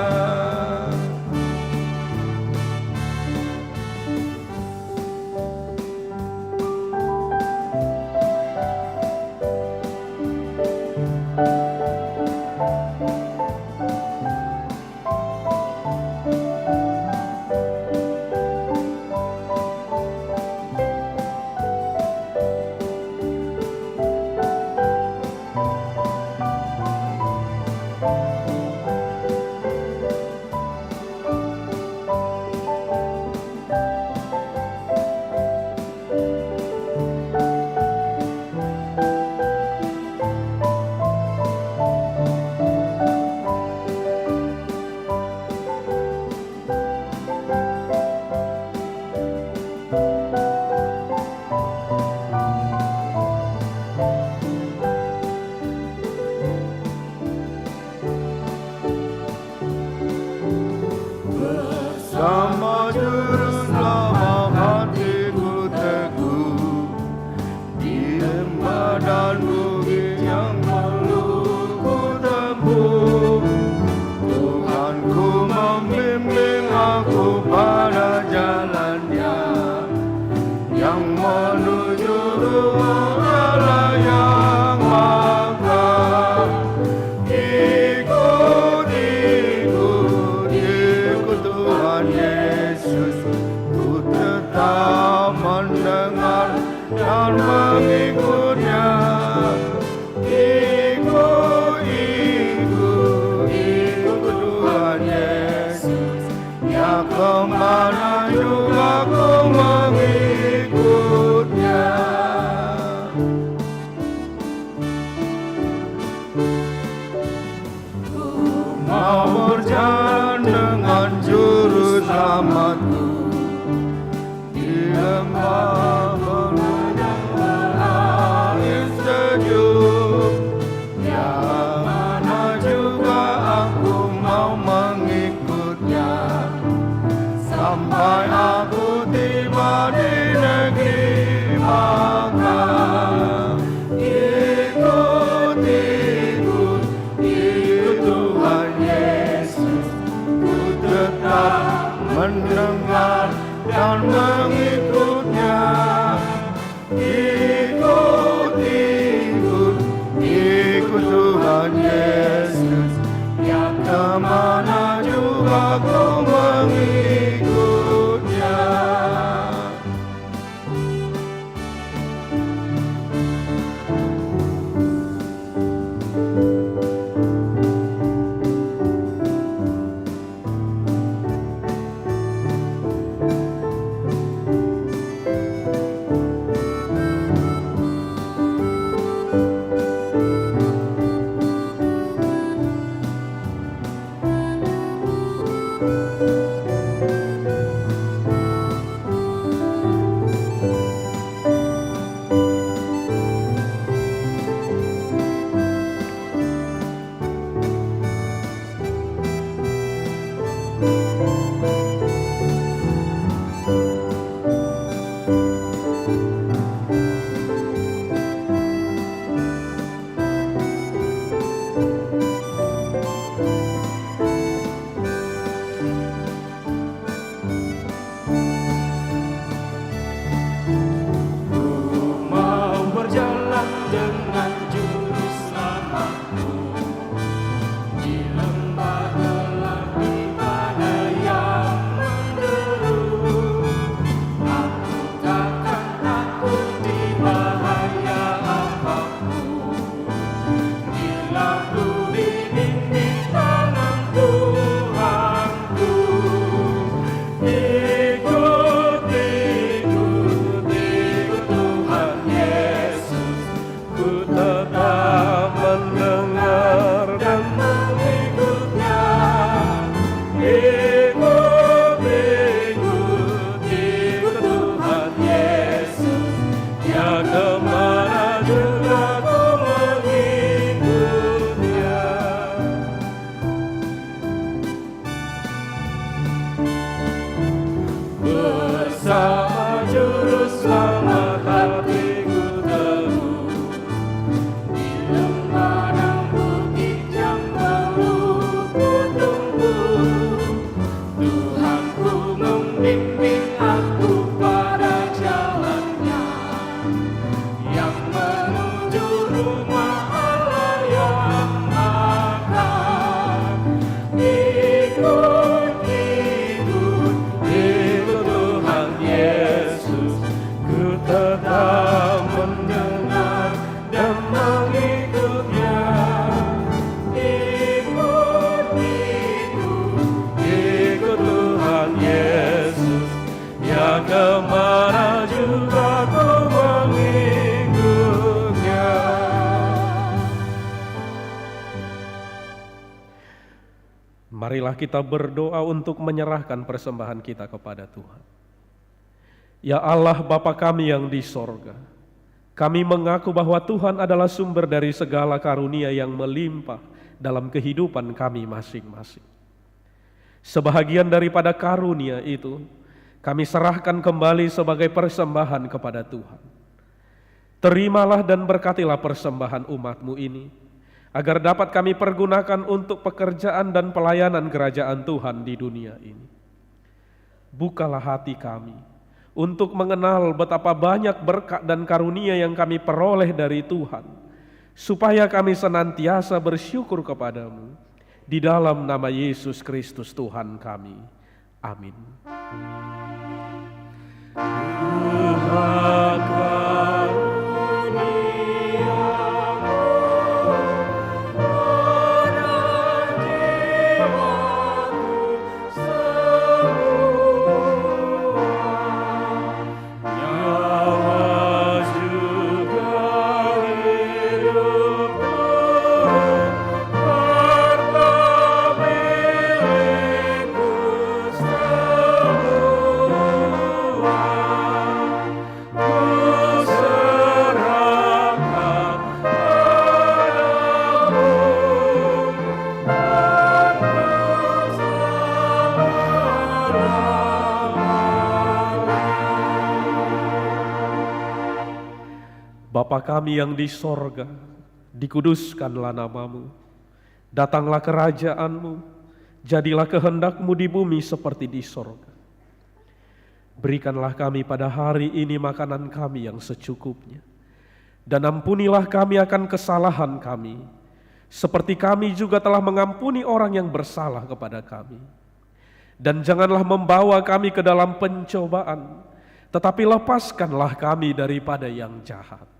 Marilah kita berdoa untuk menyerahkan persembahan kita kepada Tuhan. Ya Allah Bapa kami yang di sorga, kami mengaku bahwa Tuhan adalah sumber dari segala karunia yang melimpah dalam kehidupan kami masing-masing. Sebahagian daripada karunia itu, kami serahkan kembali sebagai persembahan kepada Tuhan. Terimalah dan berkatilah persembahan umat-Mu ini, agar dapat kami pergunakan untuk pekerjaan dan pelayanan kerajaan Tuhan di dunia ini. Bukalah hati kami untuk mengenal betapa banyak berkat dan karunia yang kami peroleh dari Tuhan, supaya kami senantiasa bersyukur kepadamu. Di dalam nama Yesus Kristus Tuhan kami. Amin. Bapa kami yang di sorga, dikuduskanlah nama-Mu, datanglah kerajaan-Mu, jadilah kehendak-Mu di bumi seperti di sorga. Berikanlah kami pada hari ini makanan kami yang secukupnya, dan ampunilah kami akan kesalahan kami, seperti kami juga telah mengampuni orang yang bersalah kepada kami. Dan janganlah membawa kami ke dalam pencobaan, tetapi lepaskanlah kami daripada yang jahat.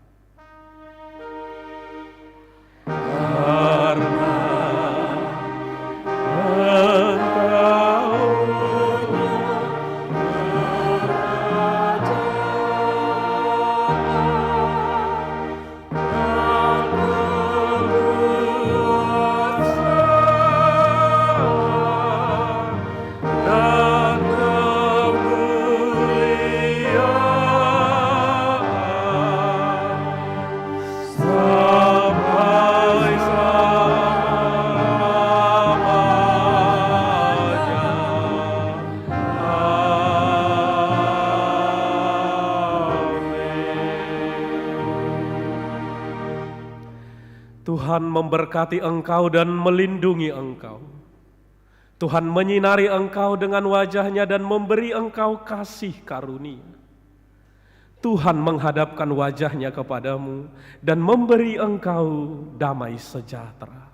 Tuhan memberkati engkau dan melindungi engkau. Tuhan menyinari engkau dengan wajah-Nya dan memberi engkau kasih karunia. Tuhan menghadapkan wajah-Nya kepadamu dan memberi engkau damai sejahtera.